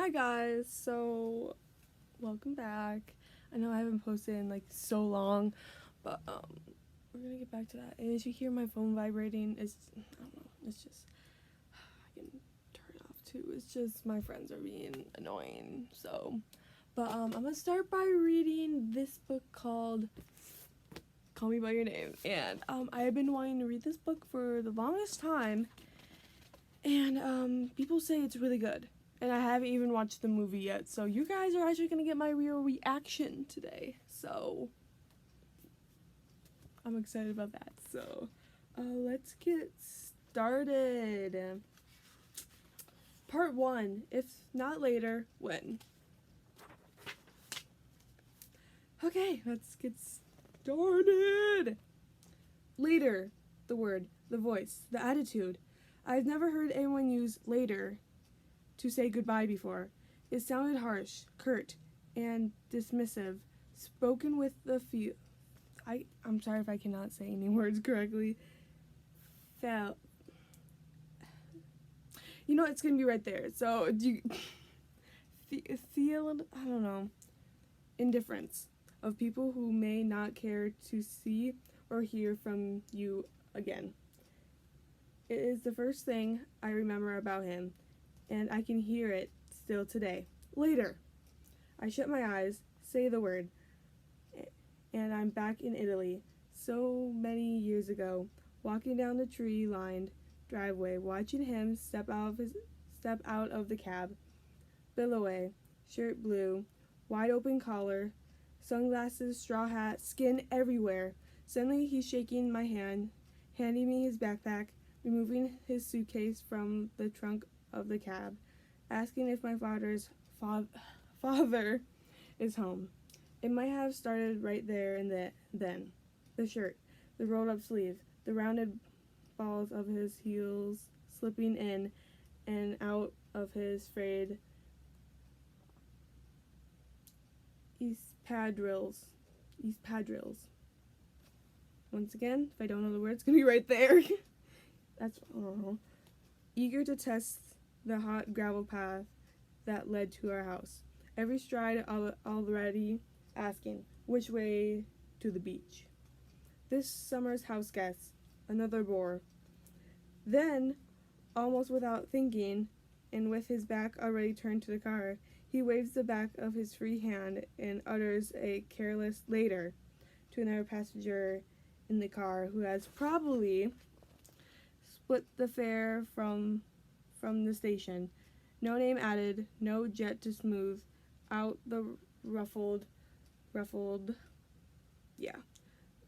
Hi guys, so welcome back. I know I haven't posted in like so long, but we're gonna get back to that. And as you hear my phone vibrating, I don't know, it's just I can turn it off too. It's just my friends are being annoying. So, but I'm gonna start by reading this book called Call Me by Your Name, and I have been wanting to read this book for the longest time, and people say it's really good. And I haven't even watched the movie yet, so you guys are actually going to get my real reaction today. So, I'm excited about that. So, let's get started. Part 1, if not later, when? Okay, let's get started. Later, the word, the voice, the attitude. I've never heard anyone use later to say goodbye before. It sounded harsh, curt, and dismissive, spoken with the feel. I'm sorry if I cannot say any words correctly. Felt. You know, it's gonna be right there. So, do you feel, I don't know, indifference of people who may not care to see or hear from you again. It is the first thing I remember about him, and I can hear it still today. Later. I shut my eyes, say the word, and I'm back in Italy. So many years ago, walking down the tree-lined driveway, watching him step out of the cab. Billoway, shirt blue, wide open collar, sunglasses, straw hat, skin everywhere. Suddenly he's shaking my hand, handing me his backpack, removing his suitcase from the trunk of the cab, asking if my father's father is home. It might have started right there and then. The shirt, the rolled up sleeve, the rounded balls of his heels slipping in and out of his frayed espadrilles. Once again, if I don't know the word, it's gonna be right there. That's eager to test the hot gravel path that led to our house. Every stride already asking, which way to the beach? This summer's house guest, another bore. Then, almost without thinking, and with his back already turned to the car, he waves the back of his free hand and utters a careless later to another passenger in the car who has probably split the fare from the station. No name added, no jet to smooth out the ruffled,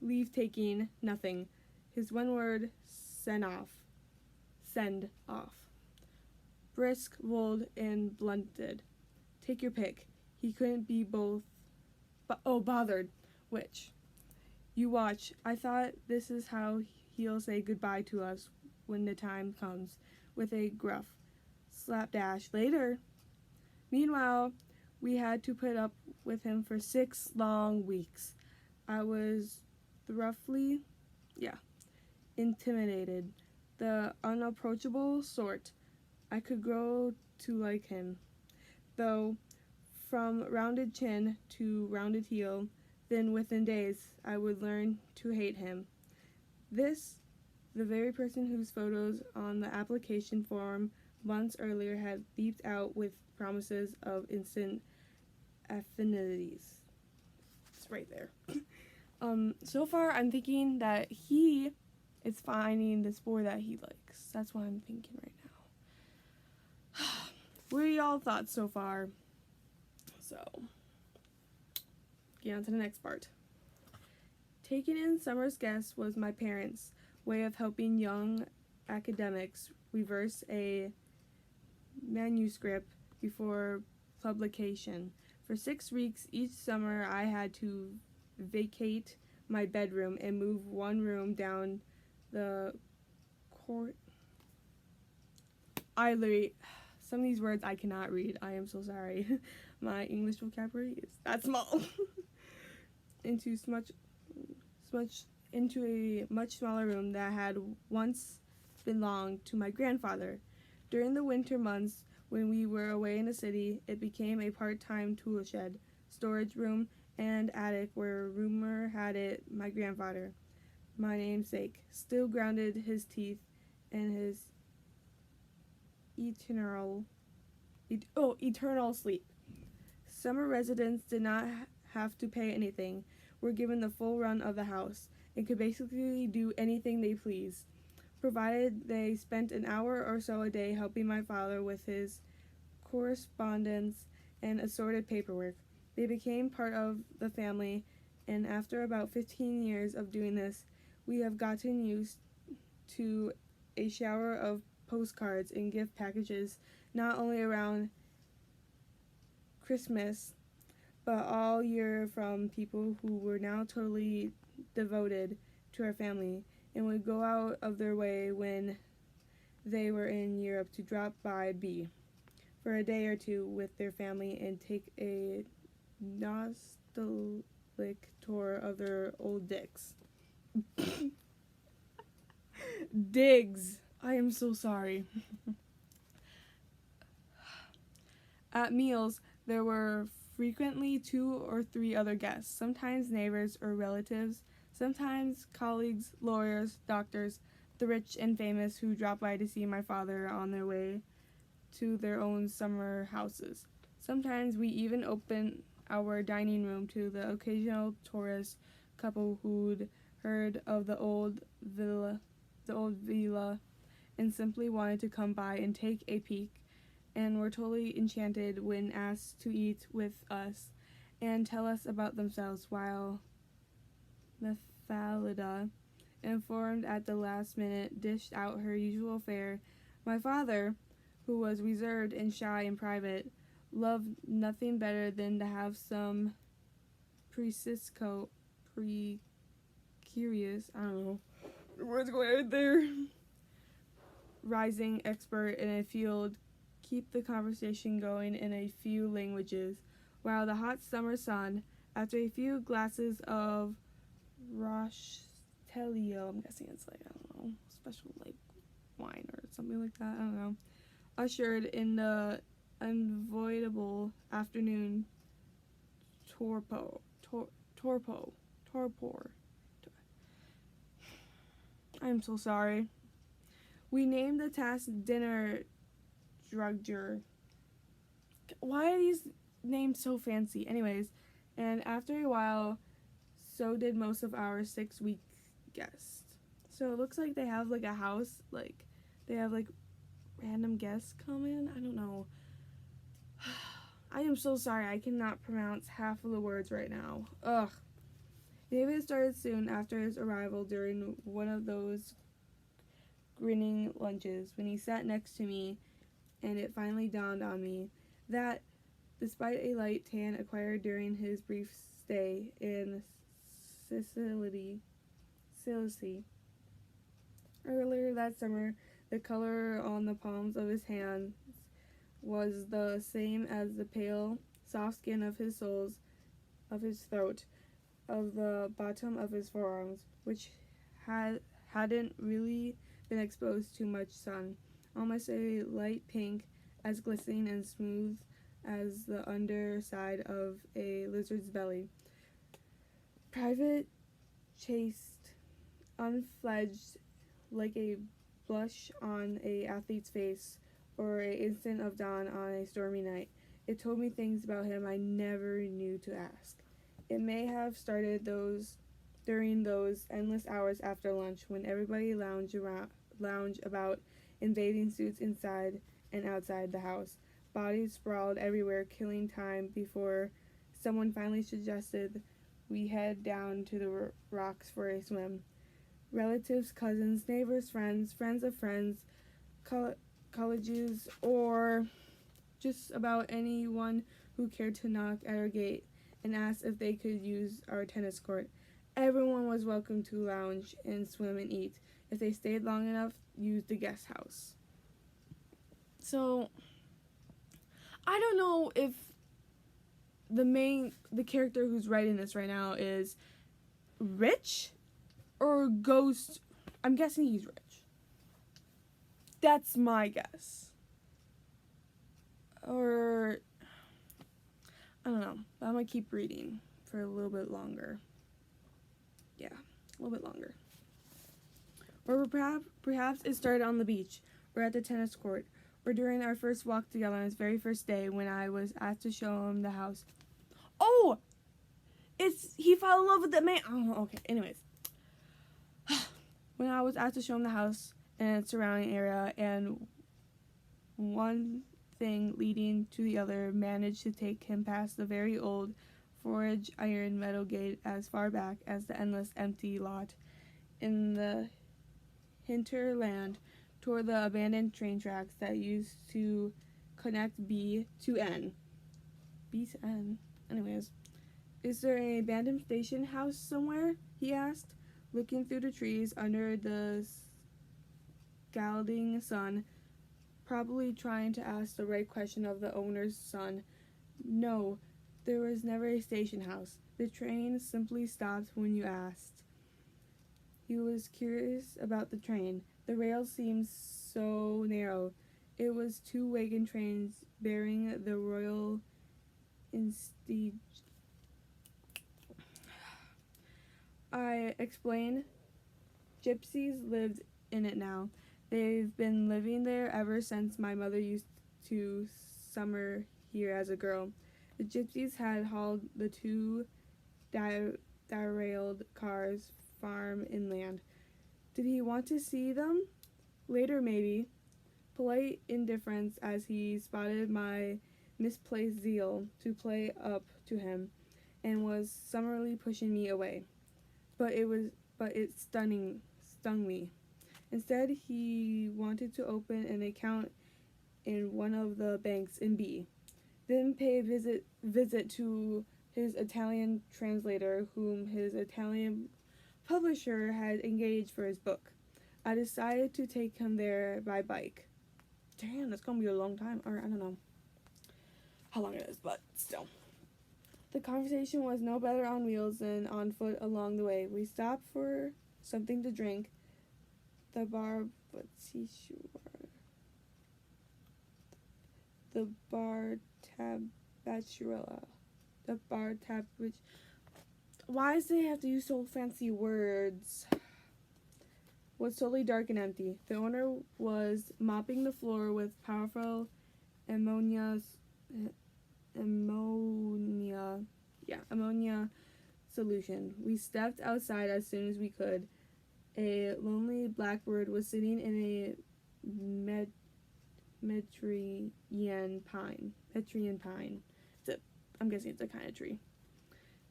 leave taking, nothing. His one word, send off. Brisk, bold, and blunted. Take your pick. He couldn't be both, bothered. Which? You watch. I thought this is how he'll say goodbye to us when the time comes, with a gruff slapdash later. Meanwhile, we had to put up with him for 6 long weeks. I was roughly, intimidated, the unapproachable sort. I could grow to like him, though, from rounded chin to rounded heel. Then within days, I would learn to hate him. This, the very person whose photos on the application form months earlier had leaped out with promises of instant affinities. It's right there. So far I'm thinking that he is finding the sport that he likes. That's what I'm thinking right now. What are y'all thoughts so far? So, get on to the next part. Taking in Summer's Guest was my parents' way of helping young academics reverse a manuscript before publication. For 6 weeks each summer, I had to vacate my bedroom and move one room down the court. Some of these words I cannot read. I am so sorry. My English vocabulary is that small. into a much smaller room that had once belonged to my grandfather. During the winter months, When we were away in the city, it became a part-time tool shed, storage room, and attic where rumor had it my grandfather, my namesake, still grounded his teeth in his eternal sleep. Summer residents did not have to pay anything, were given the full run of the house, and could basically do anything they pleased, provided they spent an hour or so a day helping my father with his correspondence and assorted paperwork. They became part of the family, and after about 15 years of doing this, we have gotten used to a shower of postcards and gift packages, not only around Christmas, but all year, from people who were now totally devoted to our family and would go out of their way when they were in Europe to drop by B for a day or two with their family and take a nostalgic tour of their old dicks. Digs. I am so sorry. At meals, there were frequently 2 or 3 other guests, sometimes neighbors or relatives, sometimes colleagues, lawyers, doctors, the rich and famous who dropped by to see my father on their way to their own summer houses. Sometimes we even opened our dining room to the occasional tourist couple who'd heard of the old villa and simply wanted to come by and take a peek, and were totally enchanted when asked to eat with us and tell us about themselves, while Mephalida, informed at the last minute, dished out her usual fare. My father, who was reserved and shy in private, loved nothing better than to have some precurious, I don't know, the words going right there, rising expert in a field, keep the conversation going in a few languages, while the hot summer sun, after a few glasses of Rostellio, I'm guessing it's like, I don't know, special like wine or something like that, I don't know, ushered in the unavoidable afternoon torpor. I'm so sorry. We named the task dinner drudger. Why are these names so fancy? Anyways, and after a while, so did most of our 6-week guests. So it looks like they have like a house, like they have like random guests come in. I don't know. I am so sorry. I cannot pronounce half of the words right now. Ugh. David started soon after his arrival during one of those grinning lunches when he sat next to me, and it finally dawned on me that, despite a light tan acquired during his brief stay in Sicily earlier that summer, the color on the palms of his hands was the same as the pale, soft skin of his throat, of the bottom of his forearms, which hadn't really been exposed to much sun, almost a light pink, as glistening and smooth as the underside of a lizard's belly. Private, chaste, unfledged, like a blush on a athlete's face, or an instant of dawn on a stormy night. It told me things about him I never knew to ask. It may have started during those endless hours after lunch when everybody lounged about in bathing suits inside and outside the house, bodies sprawled everywhere, killing time before someone finally suggested we head down to the rocks for a swim. Relatives, cousins, neighbors, friends of friends, colleges, or just about anyone who cared to knock at our gate and asked if they could use our tennis court. Everyone was welcome to lounge and swim and eat. If they stayed long enough, use the guest house. So, I don't know if the character who's writing this right now is rich or ghost. I'm guessing he's rich. That's my guess. or I don't know, but I'm gonna keep reading for a little bit longer. Yeah, a little bit longer. Or perhaps it started on the beach, or at the tennis court, or during our first walk together on his very first day when I was asked to show him the house. Oh! He fell in love with that man. Oh, okay. Anyways. When I was asked to show him the house and its surrounding area, and one thing leading to the other managed to take him past the very old forged iron metal gate as far back as the endless empty lot in the hinterland toward the abandoned train tracks that used to connect B to N. B to N? Anyways. Is there an abandoned station house somewhere? He asked, looking through the trees under the scalding sun, probably trying to ask the right question of the owner's son. No, there was never a station house. The train simply stopped when you asked. He was curious about the train. The rails seemed so narrow. It was 2 wagon trains bearing the royal instige. I explained. Gypsies lived in it now. They've been living there ever since my mother used to summer here as a girl. The gypsies had hauled the 2 derailed cars farm inland. Did he want to see them? Later, maybe. Polite indifference as he spotted my misplaced zeal to play up to him, and was summarily pushing me away. But it stung me. Instead, he wanted to open an account in one of the banks in B, then pay a visit to his Italian translator, whom his Italian publisher had engaged for his book. I decided to take him there by bike. Damn, that's gonna be a long time, or I don't know how long it is, but still. The conversation was no better on wheels than on foot along the way. We stopped for something to drink. The bar tabacurella. Why does they have to use so fancy words? Was totally dark and empty. The owner was mopping the floor with powerful ammonia solution. We stepped outside as soon as we could. A lonely blackbird was sitting in a Mediterranean pine. I'm guessing it's a kind of tree.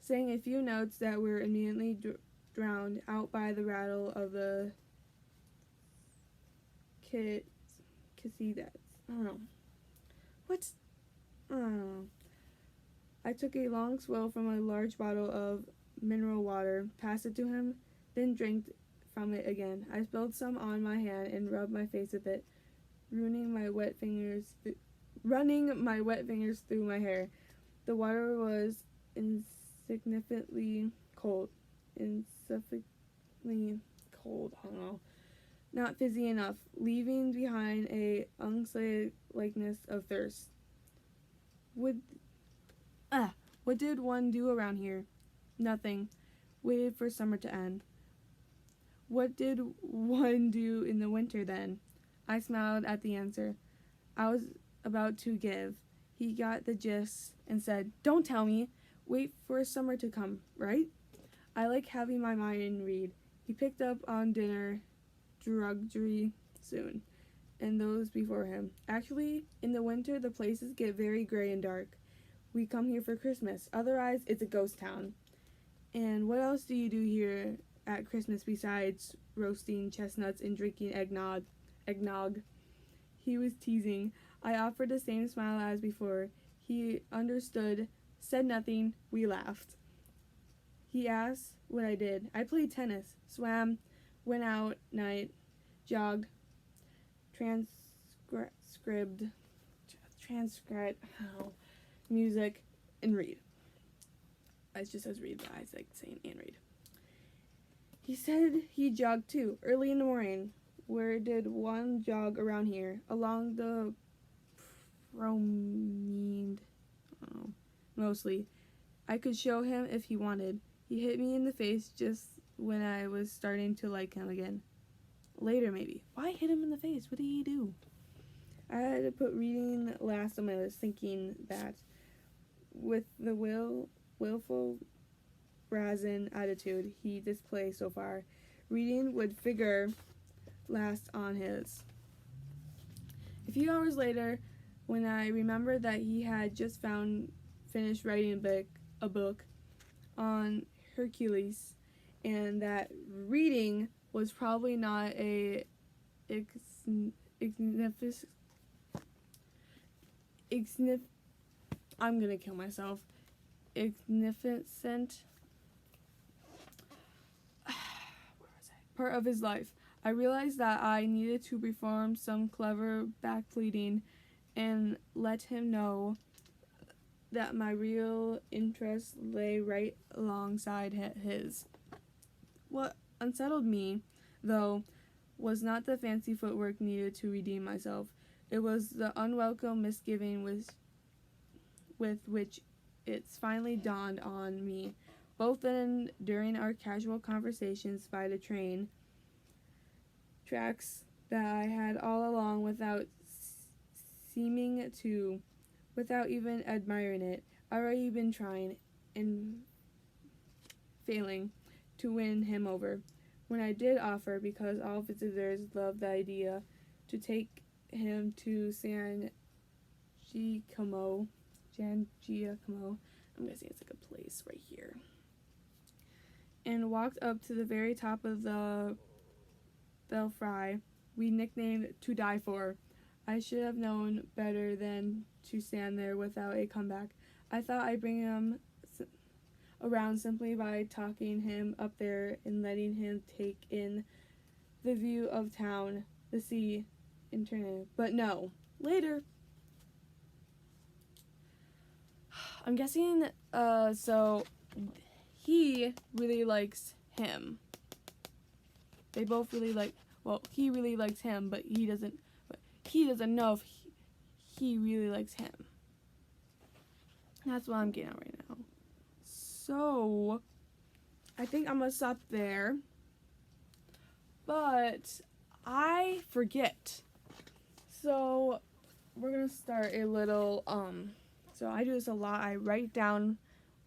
Saying a few notes that were immediately drowned out by the rattle of the casitas. I don't know. What? I don't know. I took a long swig from a large bottle of mineral water, passed it to him, then drank from it again. I spilled some on my hand and rubbed my face with it, running my wet fingers through my hair. The water was insignificantly cold. I don't know. Not fizzy enough, leaving behind a unslaked likeness of thirst. What did one do around here? Nothing. Waited for summer to end. What did one do in the winter then? I smiled at the answer I was about to give. He got the gist and said, "Don't tell me. Wait for summer to come, right? I like having my mind read." He picked up on dinner drudgery soon, and those before him. Actually, in the winter, the places get very gray and dark. We come here for Christmas. Otherwise, it's a ghost town. And what else do you do here at Christmas besides roasting chestnuts and drinking eggnog? He was teasing. I offered the same smile as before. He understood, said nothing. We laughed. He asked what I did. I played tennis, swam, went out night, jogged, transcribed music, and read. It just says read, but I like saying and read. He said he jogged too, early in the morning. Where did one jog around here? Along the frowned, mostly. I could show him if he wanted. He hit me in the face just when I was starting to like him again. Later, maybe. Why hit him in the face? What did he do? I had to put reading last on my list, thinking that with the willful brazen attitude he displays so far, reading would figure last on his. A few hours later, when I remembered that he had just finished writing a book on Hercules, and that reading was probably not a I'm gonna kill myself. Magnificent part of his life. I realized that I needed to perform some clever backpleading and let him know that my real interest lay right alongside his. What unsettled me, though, was not the fancy footwork needed to redeem myself. It was the unwelcome misgiving with which it's finally dawned on me, both during our casual conversations by the train tracks, that I had all along, without even admiring it, already been trying and failing to win him over. When I did offer, because all visitors loved the idea, to take him to San Giacomo, I'm guessing it's like a place right here, and walked up to the very top of the belfry we nicknamed To Die For, I should have known better than to stand there without a comeback. I thought I'd bring him around simply by talking him up there and letting him take in the view of town, the sea, internet. But no. Later. I'm guessing, so he really likes him. They both really he really likes him, but he doesn't know if he really likes him. That's what I'm getting at right now. So, I think I'm going to stop there. But I forget. So, we're going to start a little, so I do this a lot. I write down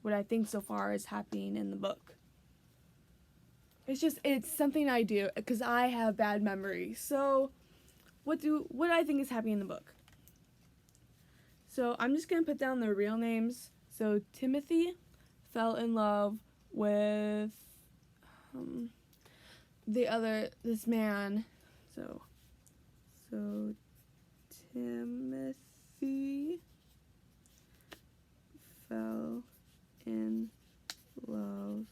what I think so far is happening in the book. It's something I do because I have bad memory. So, what I think is happening in the book. So, I'm just going to put down their real names. So, Timothy fell in love with this man. So Timothy fell in love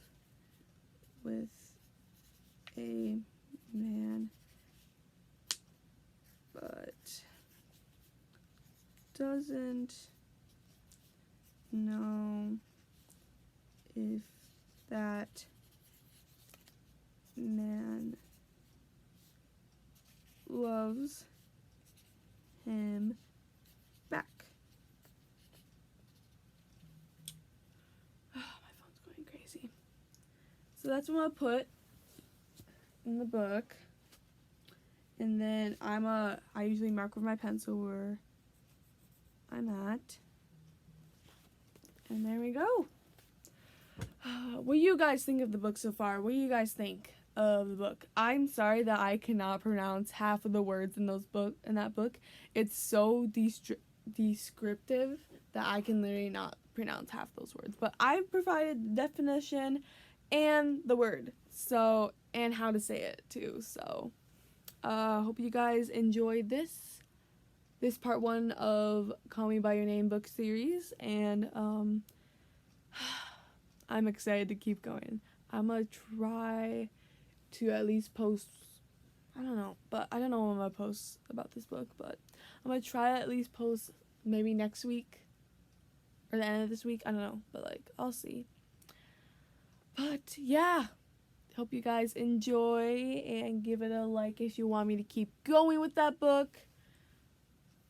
with a man, but doesn't know if that man loves him back. Oh, my phone's going crazy. So that's what I'm gonna put in the book. And then I usually mark with my pencil where I'm at. And there we go. What do you guys think of the book so far? What do you guys think of the book? I'm sorry that I cannot pronounce half of the words in that book. It's so descriptive that I can literally not pronounce half those words. But I provided the definition and the word, and how to say it too. So, hope you guys enjoyed this part 1 of Call Me By Your Name book series, and I'm excited to keep going. I'm gonna try to at least post, I don't know when I'm gonna post about this book, but I'm gonna try to at least post maybe next week or the end of this week. I don't know, but I'll see. But yeah, hope you guys enjoy and give it a like if you want me to keep going with that book.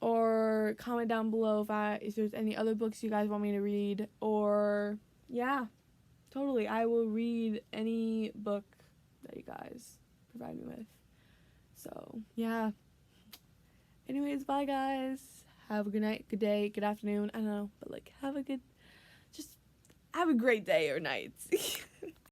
or comment down below if there's any other books you guys want me to read, or yeah, totally, I will read any book that you guys provide me with. So yeah, anyways, bye guys, have a good night, good day, good afternoon, I don't know, but like have a great day or night.